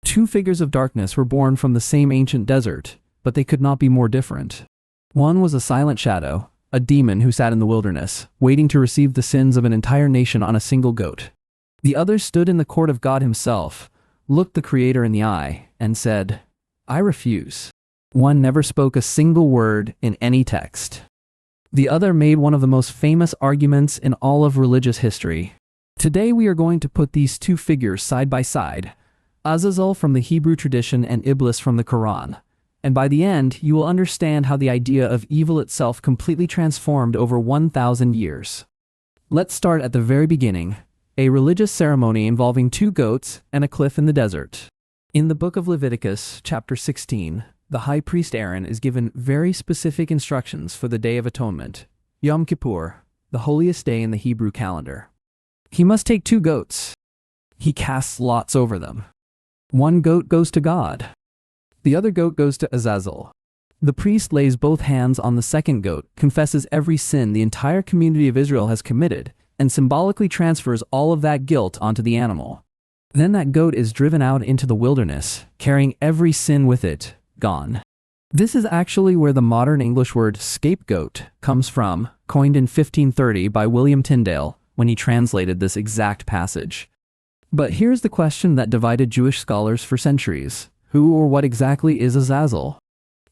Two figures of darkness were born from the same ancient desert, but they could not be more different. One was a silent shadow, a demon who sat in the wilderness, waiting to receive the sins of an entire nation on a single goat. The other stood in the court of God himself, looked the Creator in the eye, and said, "I refuse." One never spoke a single word in any text. The other made one of the most famous arguments in all of religious history. Today we are going to put these two figures side by side, Azazel from the Hebrew tradition and Iblis from the Quran. And by the end, you will understand how the idea of evil itself completely transformed over 1,000 years. Let's start at the very beginning, a religious ceremony involving two goats and a cliff in the desert. In the book of Leviticus, chapter 16, the high priest Aaron is given very specific instructions for the Day of Atonement, Yom Kippur, the holiest day in the Hebrew calendar. He must take two goats. He casts lots over them. One goat goes to God. The other goat goes to Azazel. The priest lays both hands on the second goat, confesses every sin the entire community of Israel has committed, and symbolically transfers all of that guilt onto the animal. Then that goat is driven out into the wilderness, carrying every sin with it, gone. This is actually where the modern English word scapegoat comes from, coined in 1530 by William Tyndale when he translated this exact passage. But here's the question that divided Jewish scholars for centuries. Who or what exactly is Azazel?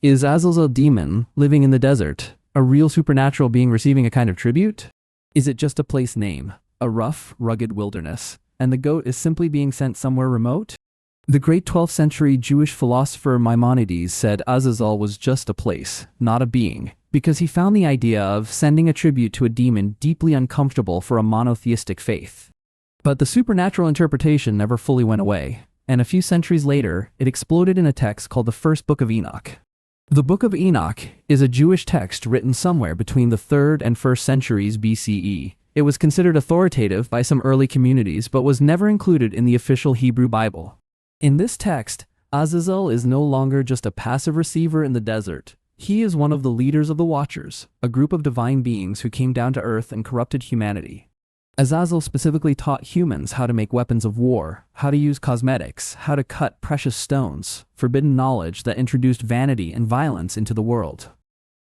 Is Azazel a demon living in the desert, a real supernatural being receiving a kind of tribute? Is it just a place name, a rough, rugged wilderness, and the goat is simply being sent somewhere remote? The great 12th century Jewish philosopher Maimonides said Azazel was just a place, not a being, because he found the idea of sending a tribute to a demon deeply uncomfortable for a monotheistic faith. But the supernatural interpretation never fully went away, and a few centuries later, it exploded in a text called the First Book of Enoch. The Book of Enoch is a Jewish text written somewhere between the 3rd and 1st centuries BCE. It was considered authoritative by some early communities but was never included in the official Hebrew Bible. In this text, Azazel is no longer just a passive receiver in the desert. He is one of the leaders of the Watchers, a group of divine beings who came down to earth and corrupted humanity. Azazel specifically taught humans how to make weapons of war, how to use cosmetics, how to cut precious stones, forbidden knowledge that introduced vanity and violence into the world.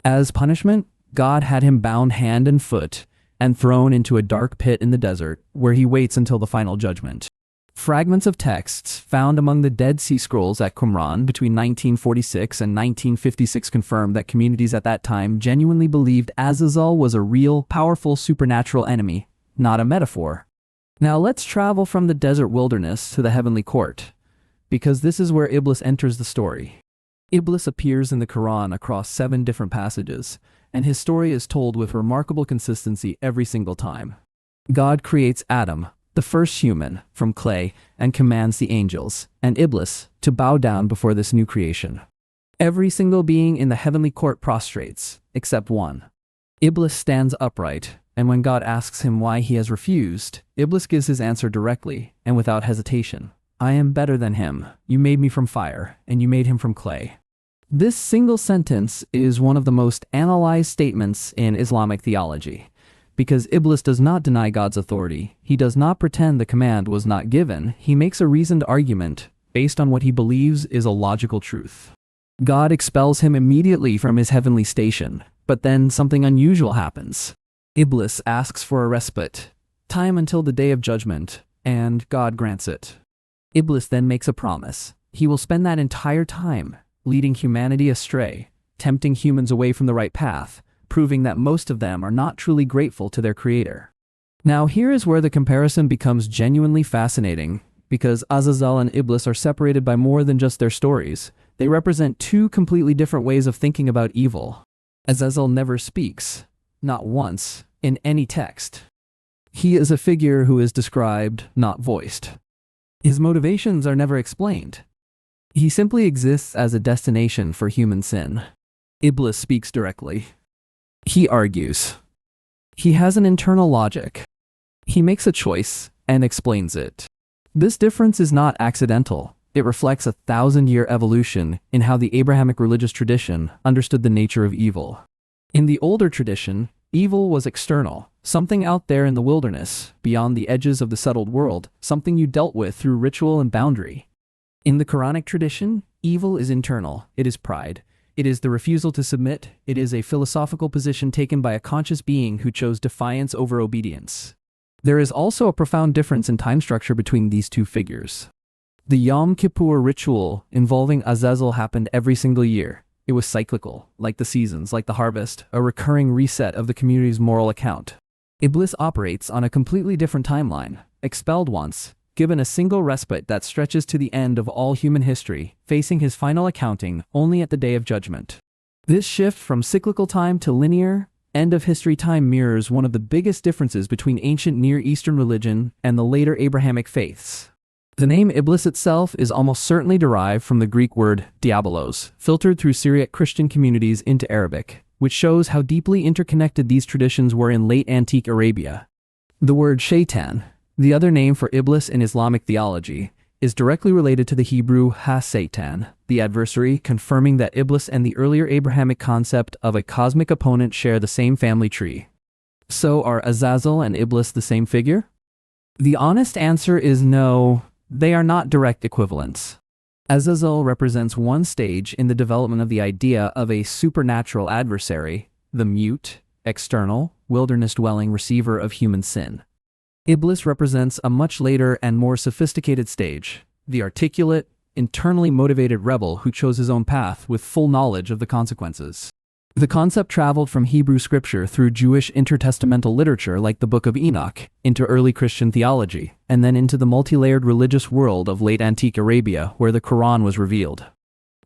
As punishment, God had him bound hand and foot and thrown into a dark pit in the desert where he waits until the final judgment. Fragments of texts found among the Dead Sea Scrolls at Qumran between 1946 and 1956 confirm that communities at that time genuinely believed Azazel was a real, powerful supernatural enemy, not a metaphor. Now let's travel from the desert wilderness to the heavenly court, because this is where Iblis enters the story. Iblis appears in the Quran across 7 different passages, and his story is told with remarkable consistency every single time. God creates Adam, the first human, from clay, and commands the angels, and Iblis, to bow down before this new creation. Every single being in the heavenly court prostrates, except one. Iblis stands upright, and when God asks him why he has refused, Iblis gives his answer directly and without hesitation. "I am better than him. You made me from fire, and you made him from clay." This single sentence is one of the most analyzed statements in Islamic theology, because Iblis does not deny God's authority. He does not pretend the command was not given. He makes a reasoned argument based on what he believes is a logical truth. God expels him immediately from his heavenly station, but then something unusual happens. Iblis asks for a respite, time until the day of judgment, and God grants it. Iblis then makes a promise. He will spend that entire time leading humanity astray, tempting humans away from the right path, proving that most of them are not truly grateful to their creator. Now here is where the comparison becomes genuinely fascinating, because Azazel and Iblis are separated by more than just their stories. They represent two completely different ways of thinking about evil. Azazel never speaks, not once, in any text. He is a figure who is described, not voiced. His motivations are never explained. He simply exists as a destination for human sin. Iblis speaks directly. He argues. He has an internal logic. He makes a choice and explains it. This difference is not accidental. It reflects a 1,000-year evolution in how the Abrahamic religious tradition understood the nature of evil. In the older tradition, evil was external, something out there in the wilderness, beyond the edges of the settled world, something you dealt with through ritual and boundary. In the Quranic tradition, evil is internal. It is pride. It is the refusal to submit. It is a philosophical position taken by a conscious being who chose defiance over obedience. There is also a profound difference in time structure between these two figures. The Yom Kippur ritual involving Azazel happened every single year. It was cyclical, like the seasons, like the harvest, a recurring reset of the community's moral account. Iblis operates on a completely different timeline, expelled once, given a single respite that stretches to the end of all human history, facing his final accounting only at the Day of Judgment. This shift from cyclical time to linear, end-of-history time mirrors one of the biggest differences between ancient Near Eastern religion and the later Abrahamic faiths. The name Iblis itself is almost certainly derived from the Greek word diabolos, filtered through Syriac Christian communities into Arabic, which shows how deeply interconnected these traditions were in late antique Arabia. The word shaitan, the other name for Iblis in Islamic theology, is directly related to the Hebrew ha-Satan, the adversary, confirming that Iblis and the earlier Abrahamic concept of a cosmic opponent share the same family tree. So are Azazel and Iblis the same figure? The honest answer is no, they are not direct equivalents. Azazel represents one stage in the development of the idea of a supernatural adversary, the mute, external, wilderness-dwelling receiver of human sin. Iblis represents a much later and more sophisticated stage, the articulate, internally motivated rebel who chose his own path with full knowledge of the consequences. The concept traveled from Hebrew scripture through Jewish intertestamental literature like the Book of Enoch, into early Christian theology, and then into the multi-layered religious world of late antique Arabia where the Quran was revealed.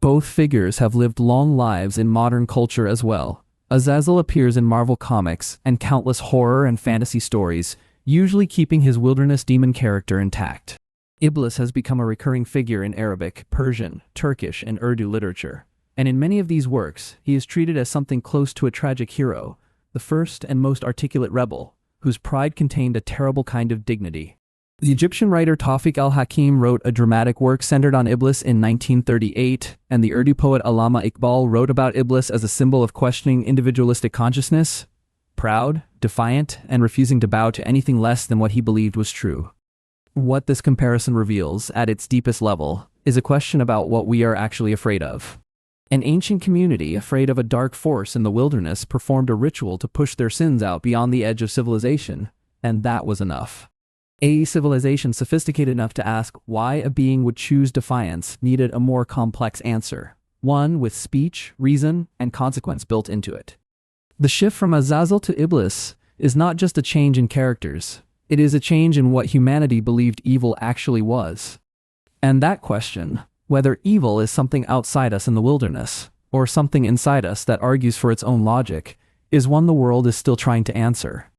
Both figures have lived long lives in modern culture as well. Azazel appears in Marvel Comics and countless horror and fantasy stories, usually keeping his wilderness demon character intact. Iblis has become a recurring figure in Arabic, Persian, Turkish, and Urdu literature. And in many of these works, he is treated as something close to a tragic hero, the first and most articulate rebel, whose pride contained a terrible kind of dignity. The Egyptian writer Tawfiq al-Hakim wrote a dramatic work centered on Iblis in 1938, and the Urdu poet Allama Iqbal wrote about Iblis as a symbol of questioning individualistic consciousness, proud, defiant, and refusing to bow to anything less than what he believed was true. What this comparison reveals, at its deepest level, is a question about what we are actually afraid of. An ancient community, afraid of a dark force in the wilderness, performed a ritual to push their sins out beyond the edge of civilization, and that was enough. A civilization sophisticated enough to ask why a being would choose defiance needed a more complex answer, one with speech, reason, and consequence built into it. The shift from Azazel to Iblis is not just a change in characters, it is a change in what humanity believed evil actually was. And that question, whether evil is something outside us in the wilderness, or something inside us that argues for its own logic, is one the world is still trying to answer.